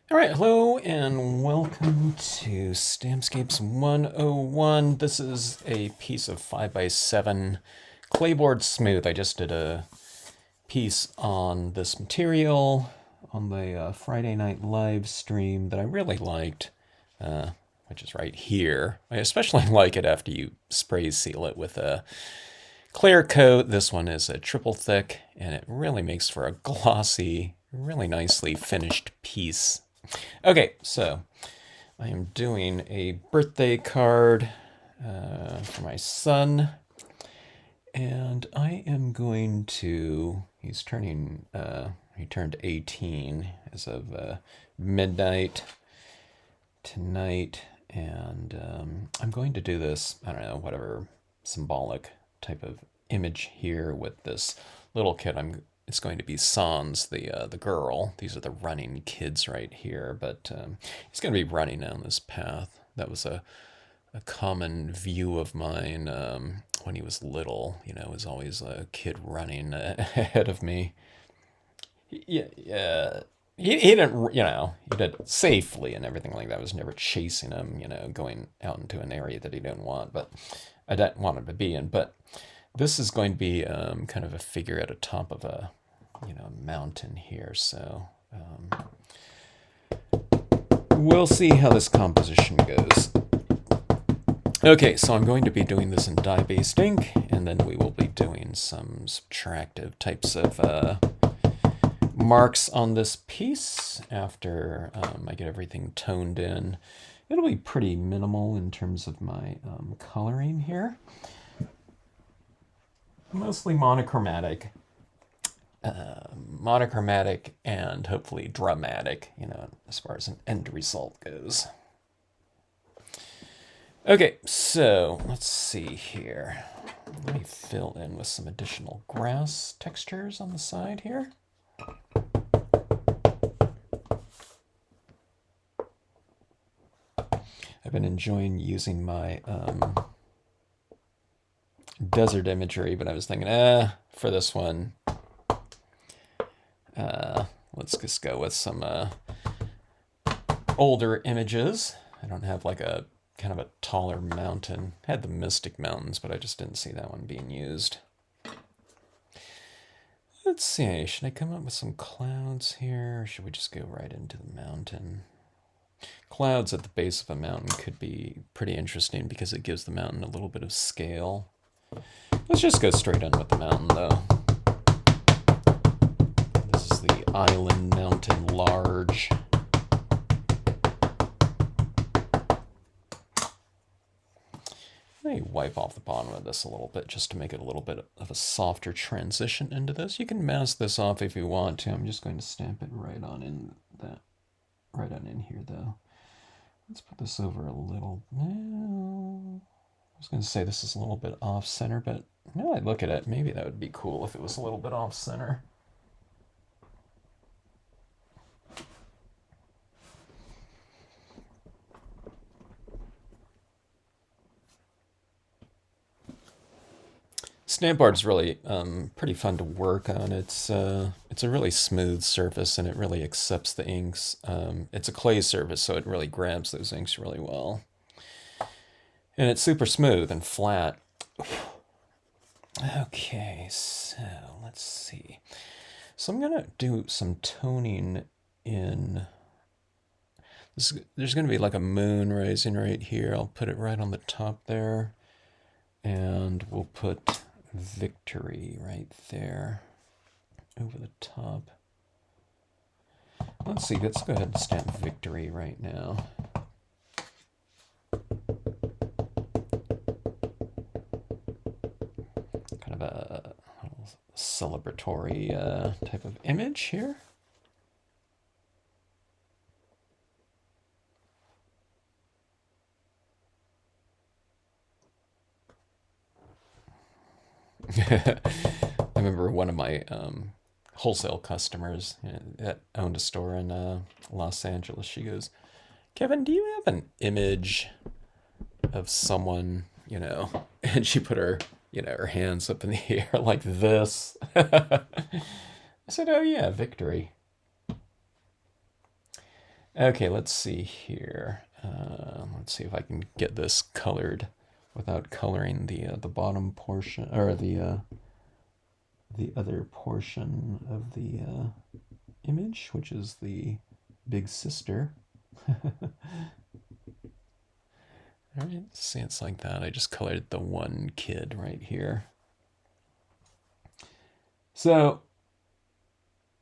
All right, hello and welcome to Stampscapes 101. This is a piece of 5x7 Claybord smooth. I just did a piece on this material on the Friday night live stream that I really liked, which is right here. I especially like it after you spray seal it with a clear coat. This one is a triple thick and it really makes for a glossy, really nicely finished piece. Okay, so I am doing a birthday card for my son, and I am going to. He turned 18 as of midnight tonight, and I'm going to do this, I don't know, whatever symbolic type of image here with this little kid. It's going to be Sans, the girl. These are the running kids right here, but he's going to be running down this path. That was a common view of mine when he was little. You know, was always a kid running ahead of me. Yeah, yeah. He didn't, he did it safely and everything like that. I was never chasing him, going out into an area that he didn't want, but I didn't want him to be in. But this is going to be kind of a figure at the top of a, mountain here. So we'll see how this composition goes. Okay, so I'm going to be doing this in dye-based ink, and then we will be doing some subtractive types of marks on this piece after I get everything toned in. It'll be pretty minimal in terms of my coloring here. Mostly monochromatic. Monochromatic and hopefully dramatic, as far as an end result goes. Okay, so let's see here. Let me fill in with some additional grass textures on the side here. I've been enjoying using my desert imagery, but I was thinking, for this one, let's just go with some older images. I don't have like a kind of a taller mountain. I had the Mystic Mountains, but I just didn't see that one being used. Let's see, should I come up with some clouds here, or should we just go right into the mountain? Clouds at the base of a mountain could be pretty interesting because it gives the mountain a little bit of scale. Let's just go straight on with the mountain, though. This is the Island Mountain Large. Let me wipe off the bottom of this a little bit just to make it a little bit of a softer transition into this. You can mask this off if you want to. I'm just going to stamp it right on in here, though. Let's put this over a little. No, I was going to say this is a little bit off center, but now I look at it, maybe that would be cool if it was a little bit off center. Stampboard's really pretty fun to work on. It's a really smooth surface and it really accepts the inks. It's a clay surface, so it really grabs those inks really well. And it's super smooth and flat. Okay, so let's see. So I'm gonna do some toning in. There's gonna be like a moon rising right here. I'll put it right on the top there. And we'll put Victory right there over the top. Let's see, let's go ahead and stamp Victory right now. Kind of a celebratory type of image here. I remember one of my wholesale customers that owned a store in Los Angeles. She goes, "Kevin, do you have an image of someone, And she put her, her hands up in the air like this. I said, "Oh yeah, Victory." Okay, let's see here. Let's see if I can get this colored without coloring the bottom portion, or the other portion of the image, which is the big sister. All right, see, it's like that. I just colored the one kid right here. So,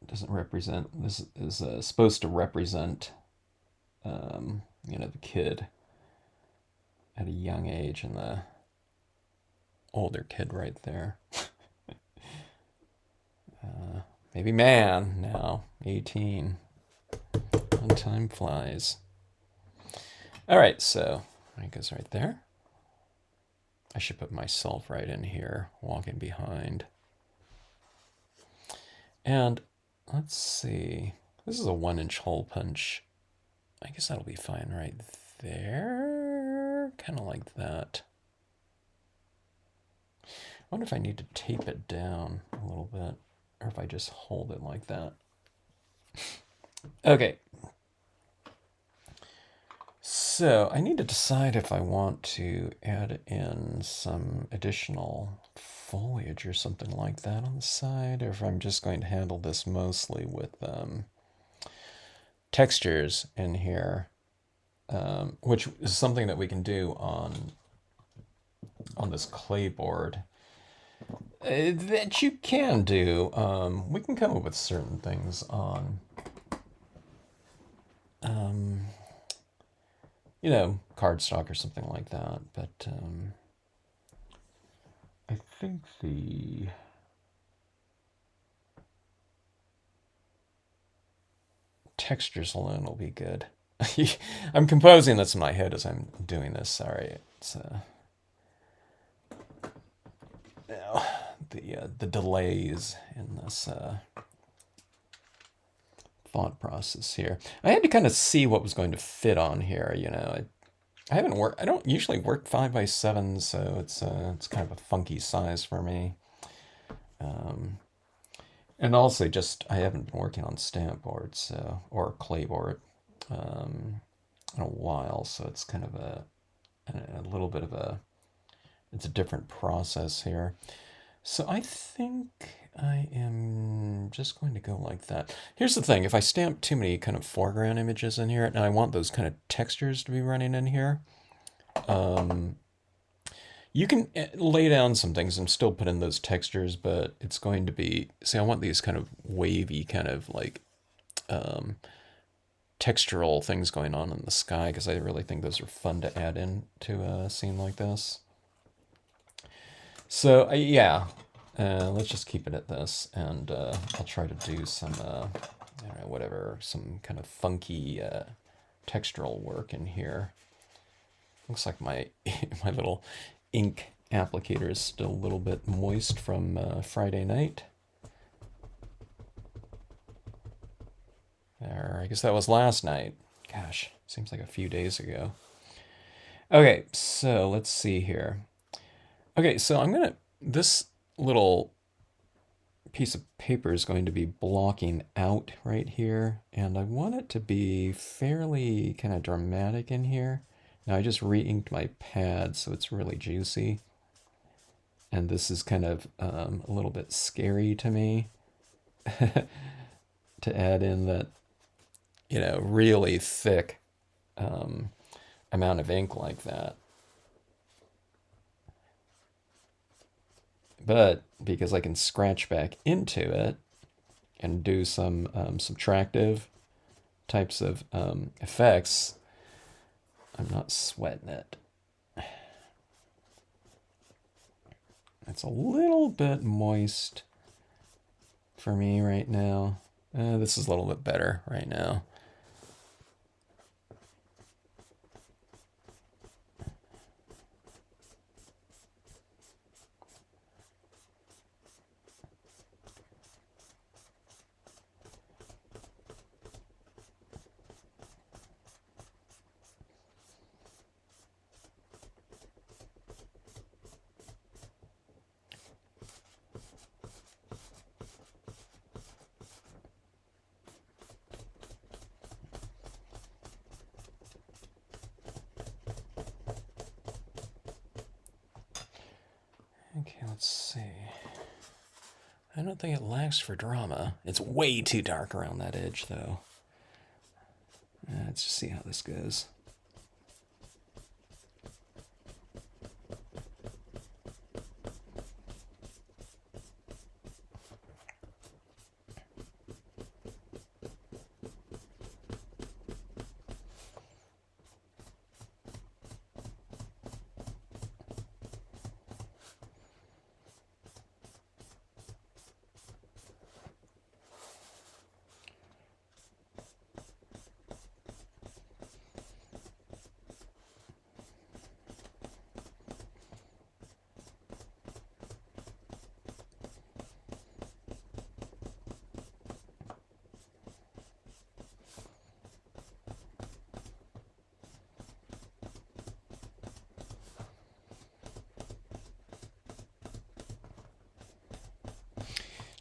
it doesn't represent, this is supposed to represent, the kid at a young age and the older kid right there. Maybe man now, 18. And time flies. All right, so it goes right there. I should put myself right in here, walking behind. And let's see. This is a 1-inch hole punch. I guess that'll be fine right there. Kind of like that. I wonder if I need to tape it down a little bit, or if I just hold it like that. Okay. So I need to decide if I want to add in some additional foliage or something like that on the side, or if I'm just going to handle this mostly with textures in here, which is something that we can do on this Claybord. That you can do. We can come up with certain things on, cardstock or something like that. But I think the textures alone will be good. I'm composing this in my head as I'm doing this. Sorry, it's now the delays in this thought process here. I had to kind of see what was going to fit on here. I haven't worked. I don't usually work 5x7, so it's kind of a funky size for me. And also, just I haven't been working on stamp boards or Claybord in a while, so it's kind of a little bit of it's a different process here. So I think I am just going to go like that. Here's the thing: if I stamp too many kind of foreground images in here, and I want those kind of textures to be running in here, you can lay down some things and still put in those textures, but it's going to be, see, I want these kind of wavy, kind of like textural things going on in the sky, because I really think those are fun to add in to a scene like this. So, yeah, let's just keep it at this, and I'll try to do some, I don't know, whatever, some kind of funky textural work in here. Looks like my my little ink applicator is still a little bit moist from Friday night. There, I guess that was last night. Gosh, seems like a few days ago. Okay, so let's see here. Okay, so this little piece of paper is going to be blocking out right here, and I want it to be fairly kind of dramatic in here. Now I just re-inked my pad, so it's really juicy. And this is kind of a little bit scary to me to add in that, really thick amount of ink like that. But because I can scratch back into it and do some subtractive types of effects, I'm not sweating it. It's a little bit moist for me right now. This is a little bit better right now. Okay, let's see. I don't think it lacks for drama. It's way too dark around that edge, though. Let's just see how this goes.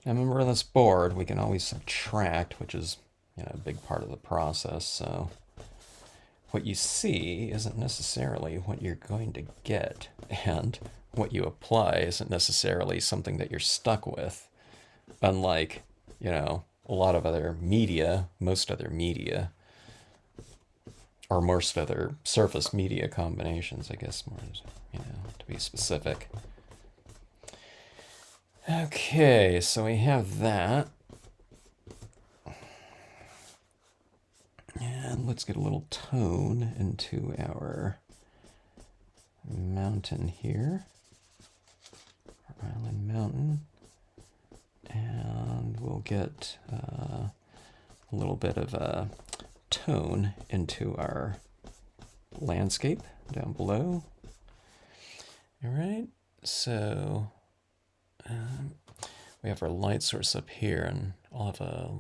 Now remember, this board, we can always subtract, which is, a big part of the process. So what you see isn't necessarily what you're going to get, and what you apply isn't necessarily something that you're stuck with. Unlike, a lot of other media, most other media, or most other surface media combinations, I guess, more, to be specific. Okay, so we have that. And let's get a little tone into our mountain here. Island Mountain. And we'll get a little bit of a tone into our landscape down below. All right, so we have our light source up here, and I'll have a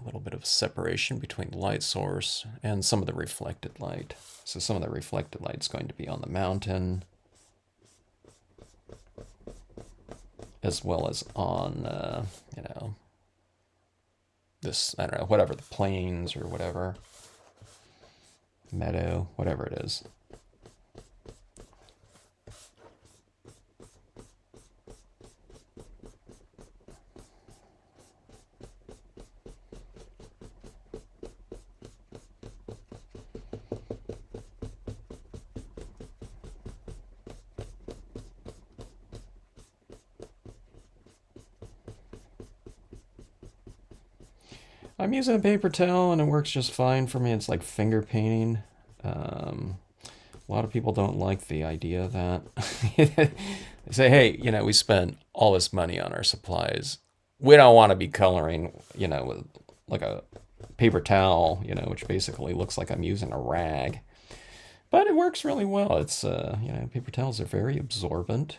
little bit of separation between the light source and some of the reflected light. So some of the reflected light is going to be on the mountain, as well as on, this, I don't know, whatever, the plains or whatever, meadow, whatever it is. I'm using a paper towel and it works just fine for me. It's like finger painting. A lot of people don't like the idea of that. They say, hey, we spent all this money on our supplies. We don't want to be coloring, with like a paper towel, which basically looks like I'm using a rag. But it works really well. It's, paper towels are very absorbent,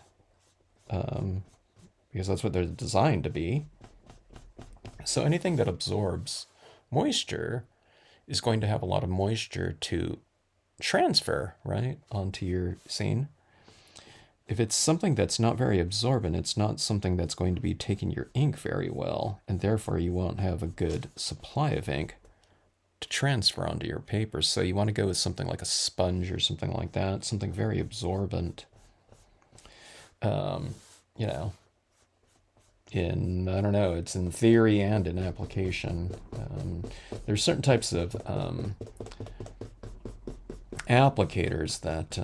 because that's what they're designed to be. So anything that absorbs moisture is going to have a lot of moisture to transfer, right, onto your scene. If it's something that's not very absorbent, it's not something that's going to be taking your ink very well, and therefore you won't have a good supply of ink to transfer onto your paper. So you want to go with something like a sponge or something like that, something very absorbent. I don't know, it's in theory and in application. There's certain types of applicators that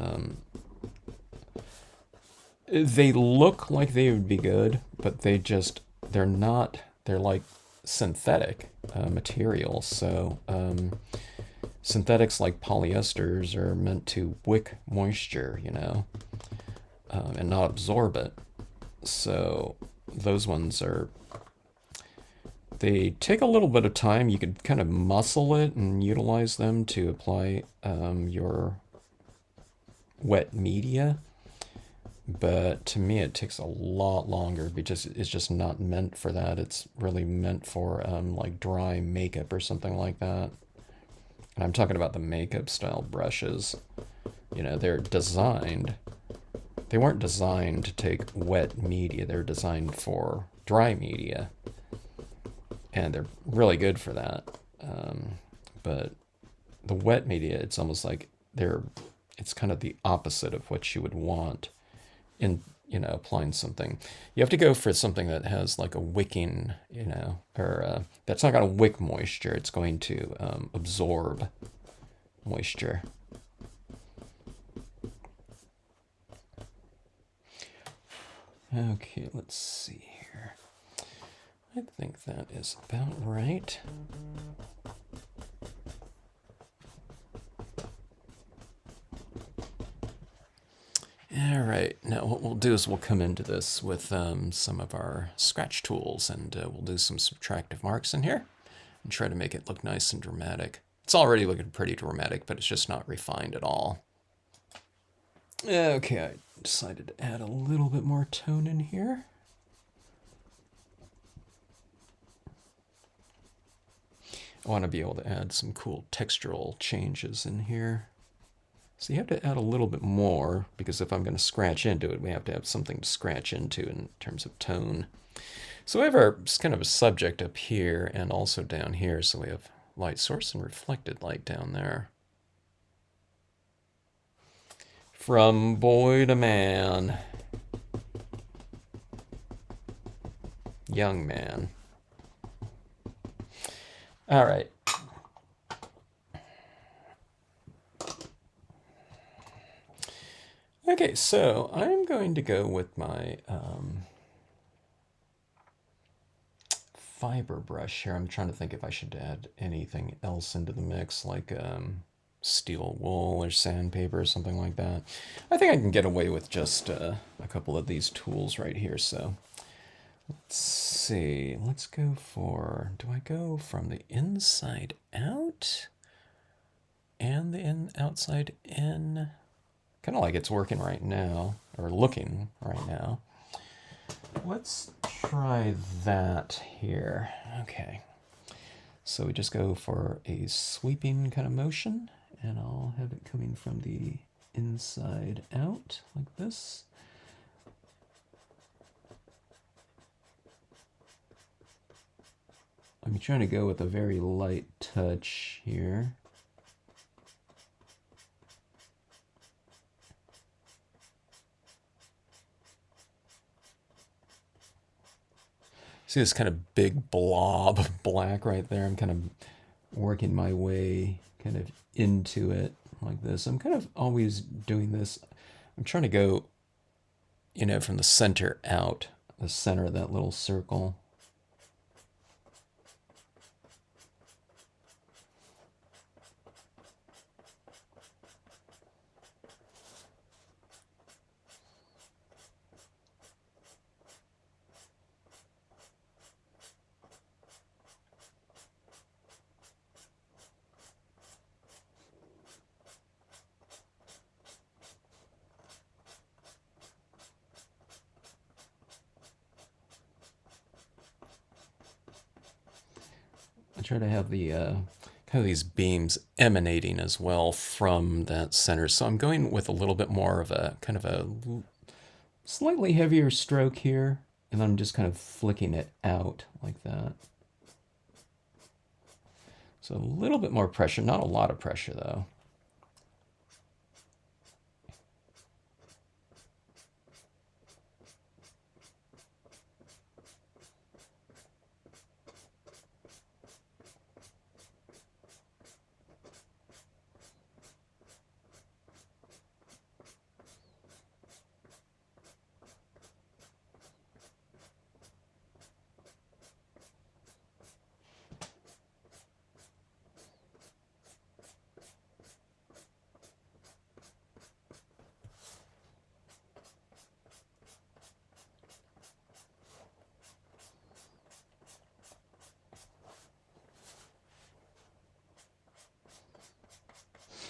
they look like they would be good, but they're not. They're like synthetic materials. So synthetics like polyesters are meant to wick moisture, and not absorb it. So those ones they take a little bit of time. You could kind of muscle it and utilize them to apply your wet media. But to me, it takes a lot longer because it's just not meant for that. It's really meant for like dry makeup or something like that. And I'm talking about the makeup style brushes. They're designed. They weren't designed to take wet media. They're designed for dry media. And they're really good for that. But the wet media, it's almost like it's kind of the opposite of what you would want in applying something. You have to go for something that has like a wicking, or that's not going to wick moisture. It's going to absorb moisture. Okay, let's see here. I think that is about right. All right, now what we'll do is we'll come into this with some of our scratch tools, and we'll do some subtractive marks in here and try to make it look nice and dramatic. It's already looking pretty dramatic, but it's just not refined at all. Okay, I decided to add a little bit more tone in here. I want to be able to add some cool textural changes in here. So you have to add a little bit more, because if I'm going to scratch into it, we have to have something to scratch into in terms of tone. So we have our kind of a subject up here and also down here. So we have light source and reflected light down there. From boy to man. Young man. All right. Okay, so I'm going to go with my fiber brush here. I'm trying to think if I should add anything else into the mix, like steel wool or sandpaper or something like that. I think I can get away with just a couple of these tools right here. So let's see. Let's go for, do I go from the inside out and the outside in? Kind of like it's working right now, or looking right now. Let's try that here. Okay. So we just go for a sweeping kind of motion, and I'll have it coming from the inside out like this. I'm trying to go with a very light touch here. See this kind of big blob of black right there? I'm kind of working my way kind of into it like this. I'm kind of always doing this. I'm trying to go, from the center out, the center of that little circle. I try to have the kind of these beams emanating as well from that center. So I'm going with a little bit more of a kind of a slightly heavier stroke here, and I'm just kind of flicking it out like that. So a little bit more pressure, not a lot of pressure though.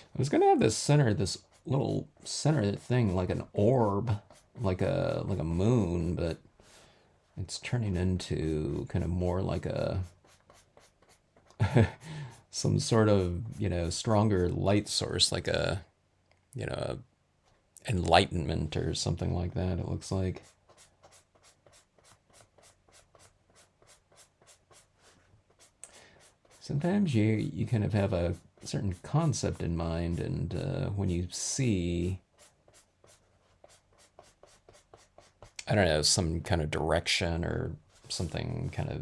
I was gonna have this center, this little center thing, like an orb, like a moon, but it's turning into kind of more like a some sort of stronger light source, like a enlightenment or something like that. It looks like. Sometimes you kind of have a certain concept in mind, and when you see I don't know, some kind of direction or something kind of,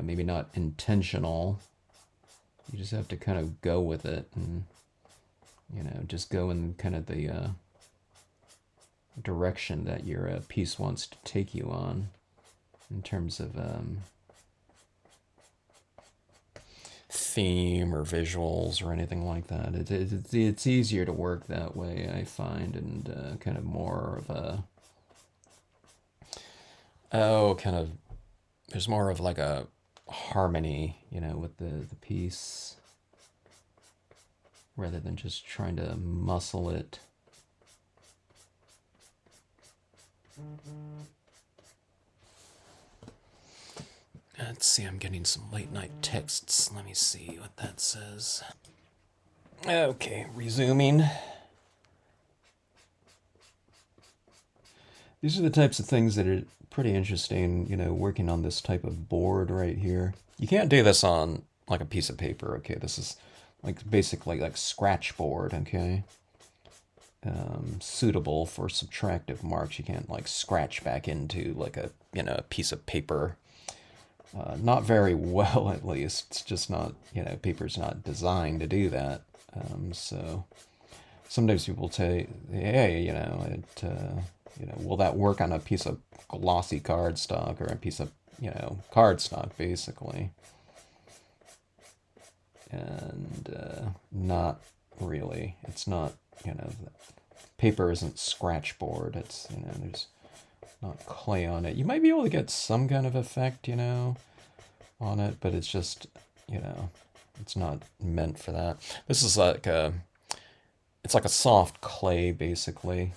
maybe not intentional. You just have to kind of go with it and, just go in kind of the direction that your piece wants to take you on in terms of theme or visuals or anything like that. It's easier to work that way, I find, and kind of more of a, there's more of like a harmony, with the piece rather than just trying to muscle it. Let's see, I'm getting some late night texts. Let me see what that says. Okay, resuming. These are the types of things that are pretty interesting, working on this type of board right here. You can't do this on like a piece of paper, okay? This is like basically like scratch board, okay? Suitable for subtractive marks. You can't like scratch back into like a, a piece of paper. Not very well, at least. It's just not, paper's not designed to do that. So sometimes people say, hey, will that work on a piece of glossy cardstock or a piece of, cardstock, basically? And not really. It's not, paper isn't scratch board. It's, there's not clay on it. You might be able to get some kind of effect, on it, but it's just, it's not meant for that. This is like it's like a soft clay, basically.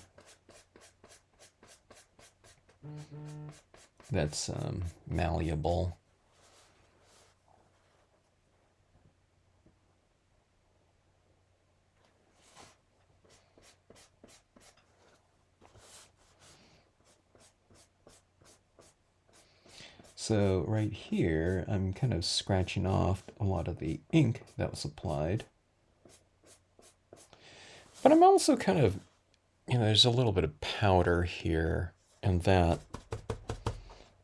That's malleable. So right here, I'm kind of scratching off a lot of the ink that was applied. But I'm also kind of, there's a little bit of powder here, and that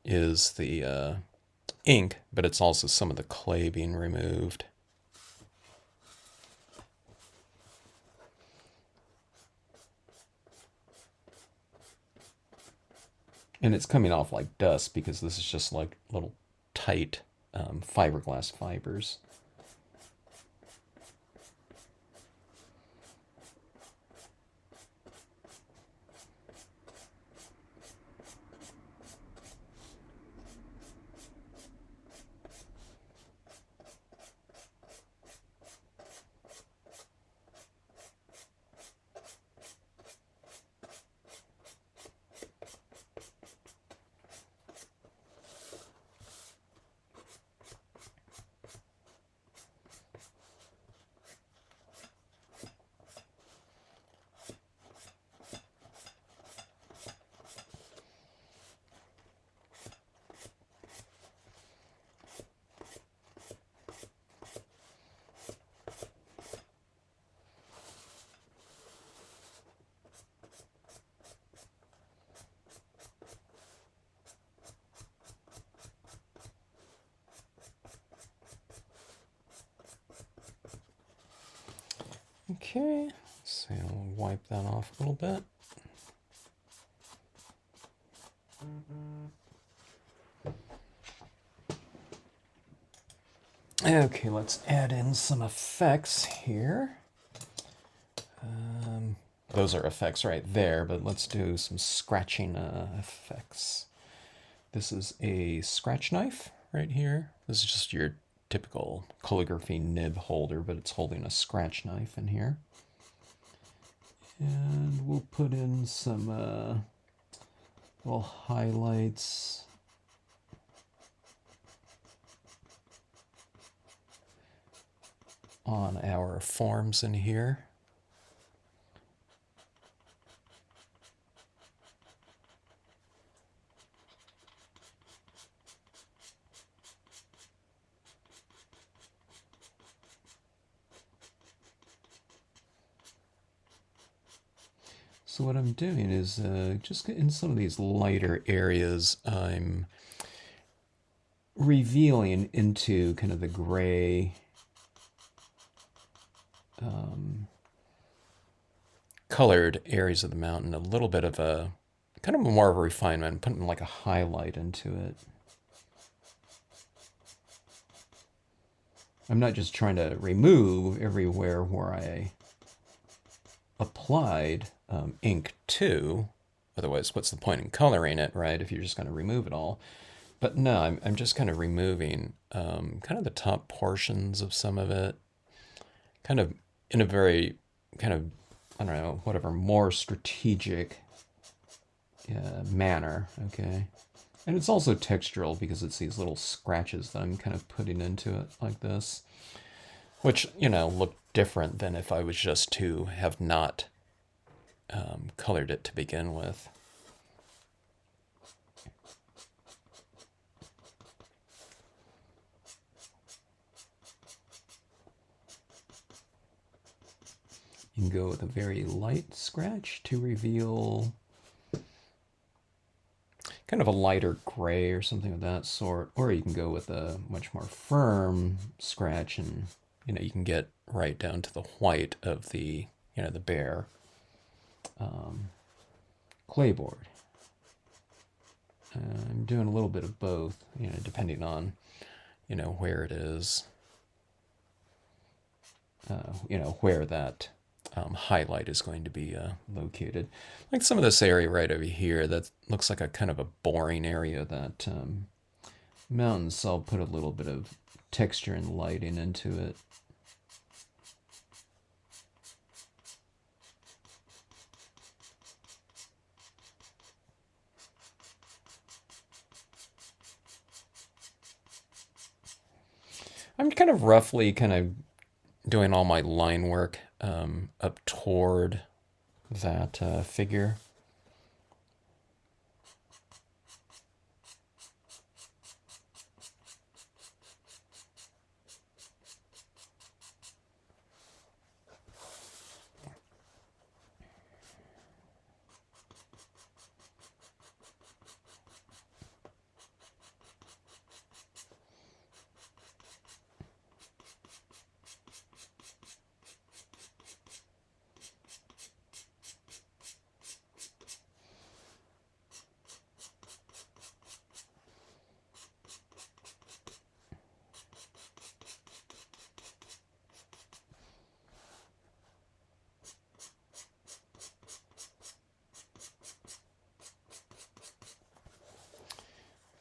is the ink, but it's also some of the clay being removed. And it's coming off like dust because this is just like little tight fiberglass fibers. Okay, so I'll wipe that off a little bit. Okay, let's add in some effects here. Those are effects right there, but let's do some scratching effects. This is a scratch knife right here. This is just your typical calligraphy nib holder, but it's holding a scratch knife in here. And we'll put in some little highlights. On our forms in here. So what I'm doing is just in some of these lighter areas, I'm revealing into kind of the gray colored areas of the mountain, a little bit of a kind of more of a refinement, putting like a highlight into it. I'm not just trying to remove everywhere where I applied ink to. Otherwise, what's the point in coloring it, right? If you're just going to remove it all. But no, I'm just kind of removing kind of the top portions of some of it, kind of in a very kind of, I don't know, whatever, more strategic manner, okay? And it's also textural because it's these little scratches that I'm kind of putting into it like this, which, you know, look different than if I was just to have not colored it to begin with. You can go with a very light scratch to reveal kind of a lighter gray or something of that sort, or you can go with a much more firm scratch, and you know you can get right down to the white of the the bare Claybord. I'm doing a little bit of both, depending on where it is, where that highlight is going to be located. Like some of this area right over here, that looks like a kind of a boring area, that mountain, so I'll put a little bit of texture and lighting into it. I'm kind of roughly doing all my line work up toward that figure.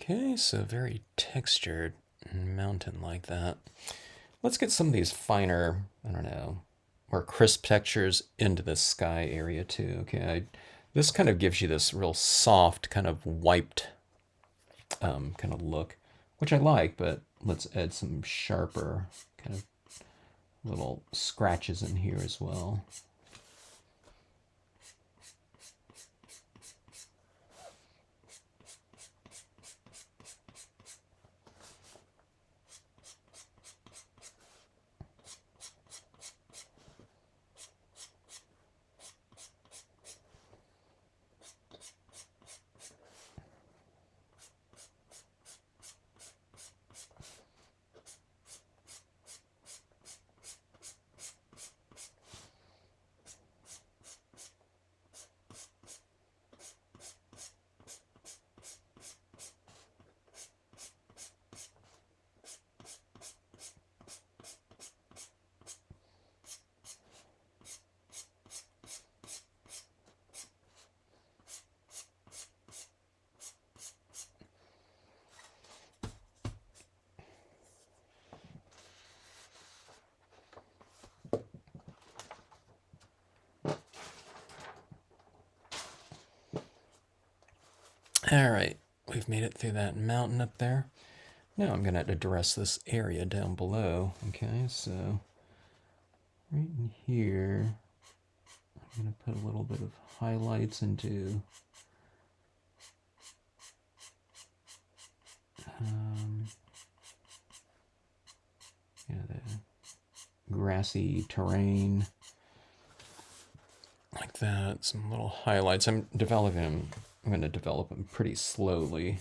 Okay, so very textured mountain like that. Let's get some of these finer, I don't know, more crisp textures into the sky area too. Okay, this kind of gives you this real soft, kind of wiped kind of look, which I like, but let's add some sharper kind of little scratches in here as well. All right, we've made it through that mountain up there. Now I'm going to address this area down below. Okay, so right in here, I'm going to put a little bit of highlights into the grassy terrain, like like that. Some little highlights. I'm going to develop them pretty slowly.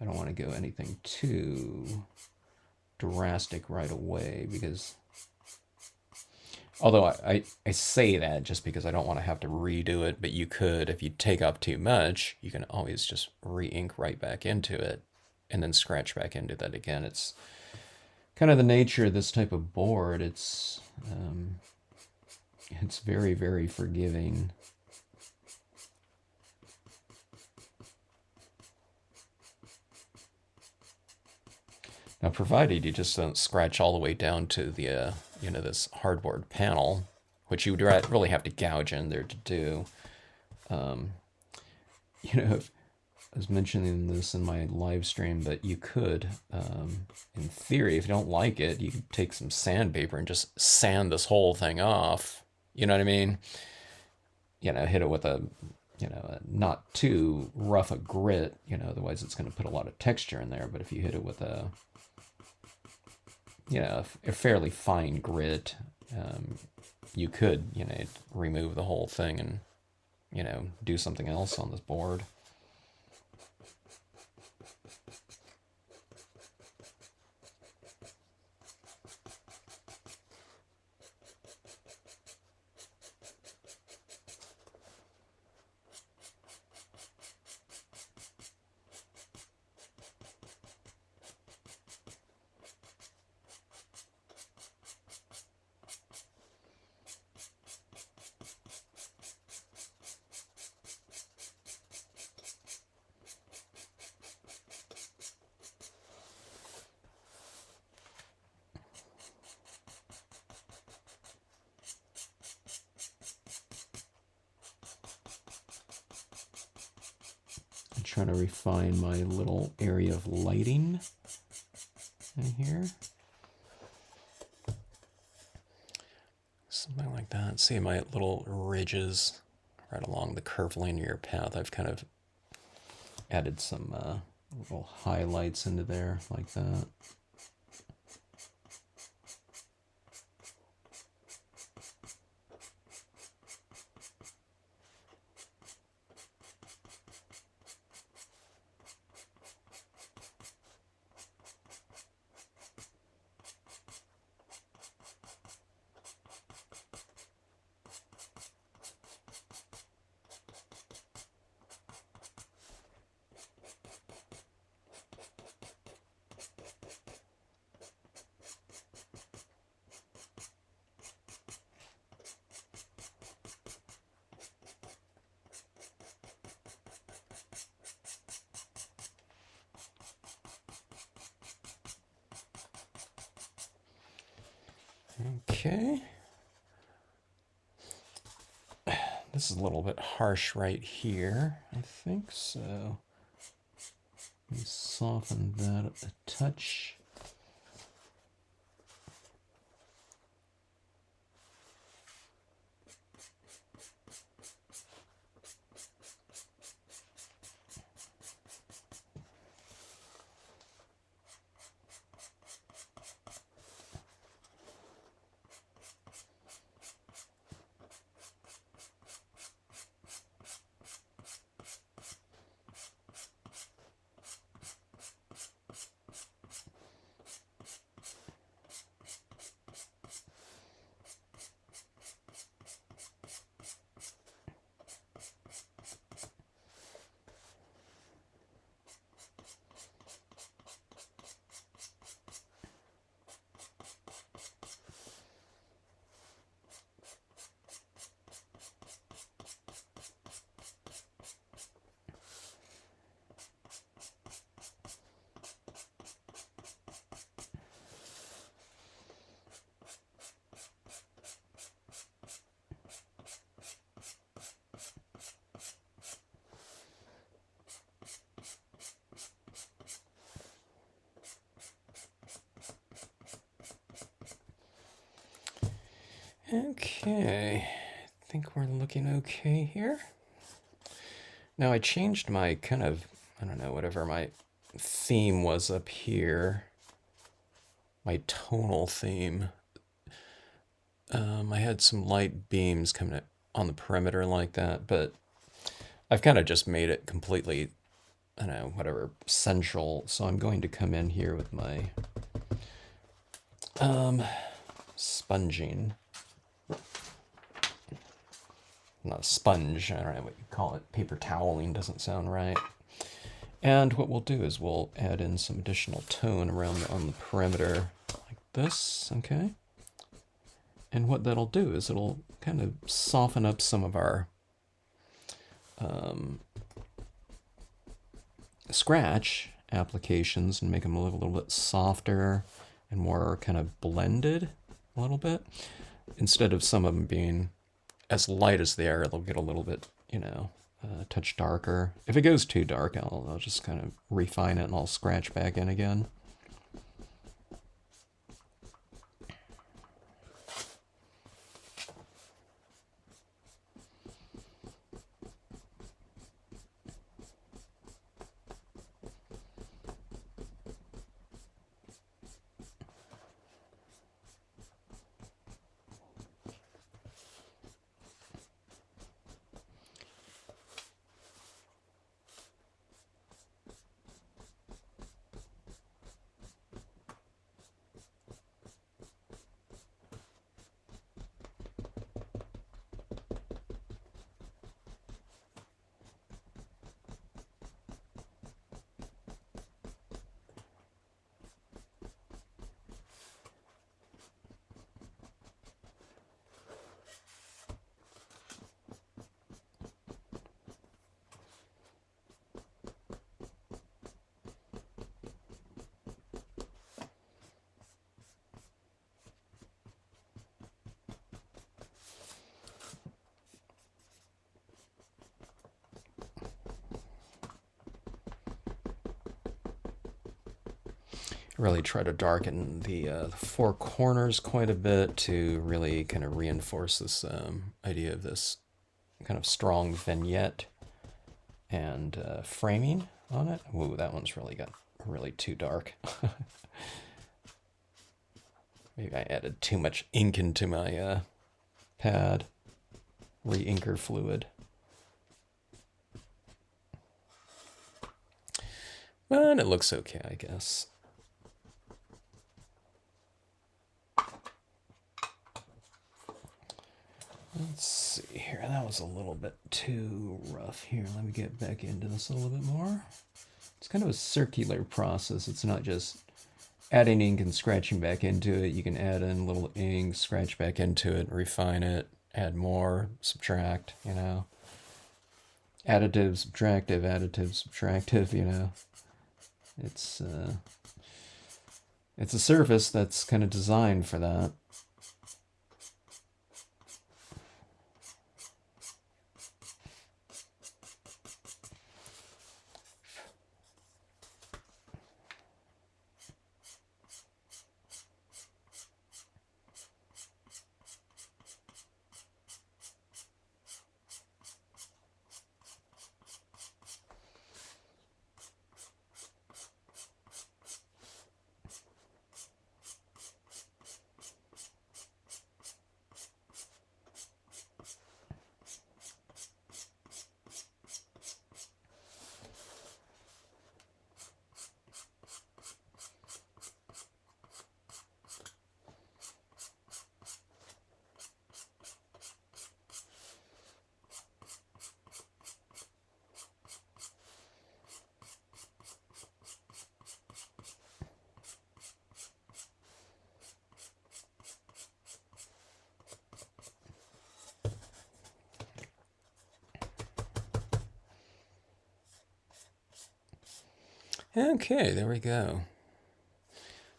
I don't want to go anything too drastic right away because, although I say that just because I don't want to have to redo it, but you could, if you take off too much, you can always just re-ink right back into it and then scratch back into that again. It's kind of the nature of this type of board. It's very, very forgiving. Now, provided you just don't scratch all the way down to the, this hardboard panel, which you would really have to gouge in there to do. If, I was mentioning this in my live stream, but you could, in theory, if you don't like it, you could take some sandpaper and just sand this whole thing off. You know what I mean? Hit it with a not too rough a grit, otherwise it's going to put a lot of texture in there. But if you hit it with a fairly fine grit, you could, remove the whole thing and, do something else on this board. Trying to refine my little area of lighting in here. Something like that. See my little ridges right along the curved linear path. I've kind of added some little highlights into there like that. Okay. This is a little bit harsh right here, I think, so let me soften that a touch. Okay, I think we're looking okay here. Now I changed my kind of, I don't know, whatever my theme was up here, my tonal theme. I had some light beams coming on the perimeter like that, but I've kind of just made it completely, I don't know, whatever, central. So I'm going to come in here with my sponging. Not a sponge, I don't know what you call it. Paper toweling doesn't sound right. And what we'll do is we'll add in some additional tone around on the perimeter like this, okay? And what that'll do is it'll kind of soften up some of our scratch applications and make them look a little bit softer and more kind of blended a little bit. Instead of some of them being as light as they are, they'll get a little bit, you know, a touch darker. If it goes too dark, I'll just kind of refine it and I'll scratch back in again. Really try to darken the four corners quite a bit to really kind of reinforce this idea of this kind of strong vignette and framing on it. Ooh, that one's really got really too dark. Maybe I added too much ink into my pad, re-inker fluid. But it looks okay, I guess. Let's see here. That was a little bit too rough here. Let me get back into this a little bit more. It's kind of a circular process. It's not just adding ink and scratching back into it. You can add in a little ink, scratch back into it, refine it, add more, subtract, you know. Additive, subtractive, you know. It's a surface that's kind of designed for that. Okay, there we go.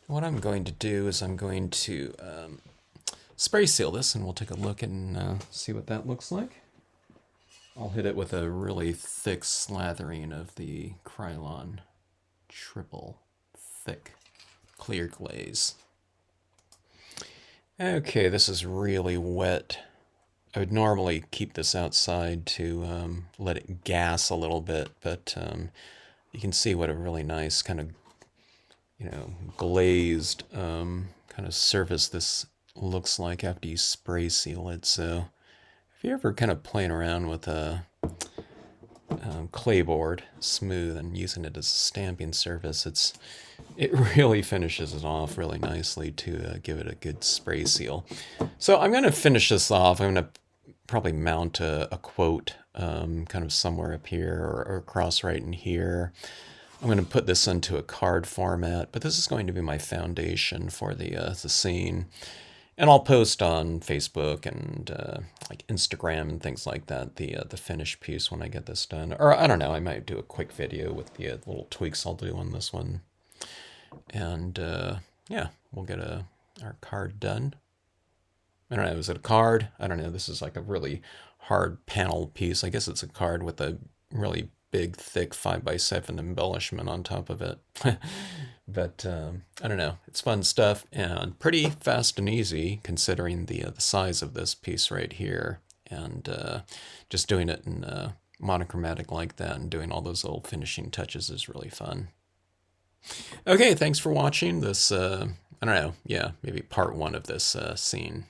What I'm going to do is I'm going to spray seal this and we'll take a look and see what that looks like. I'll hit it with a really thick slathering of the Krylon triple thick clear glaze. Okay, this is really wet. I would normally keep this outside to let it gas a little bit, but you can see what a really nice kind of, you know, glazed kind of surface this looks like after you spray seal it. So if you're ever kind of playing around with a Claybord smooth and using it as a stamping surface, it really finishes it off really nicely to give it a good spray seal. So I'm going to finish this off. I'm going to probably mount a quote kind of somewhere up here or across right in here. I'm going to put this into a card format, but this is going to be my foundation for the scene. And I'll post on Facebook and like Instagram and things like that, the finished piece when I get this done. Or I don't know, I might do a quick video with the little tweaks I'll do on this one. And yeah, we'll get our card done. I don't know, is it a card? I don't know, this is like a really hard panel piece. I guess it's a card with a really big, thick 5x7 embellishment on top of it. But I don't know, it's fun stuff and pretty fast and easy considering the size of this piece right here. And just doing it in monochromatic like that and doing all those little finishing touches is really fun. Okay, thanks for watching this, I don't know, yeah, maybe part one of this scene.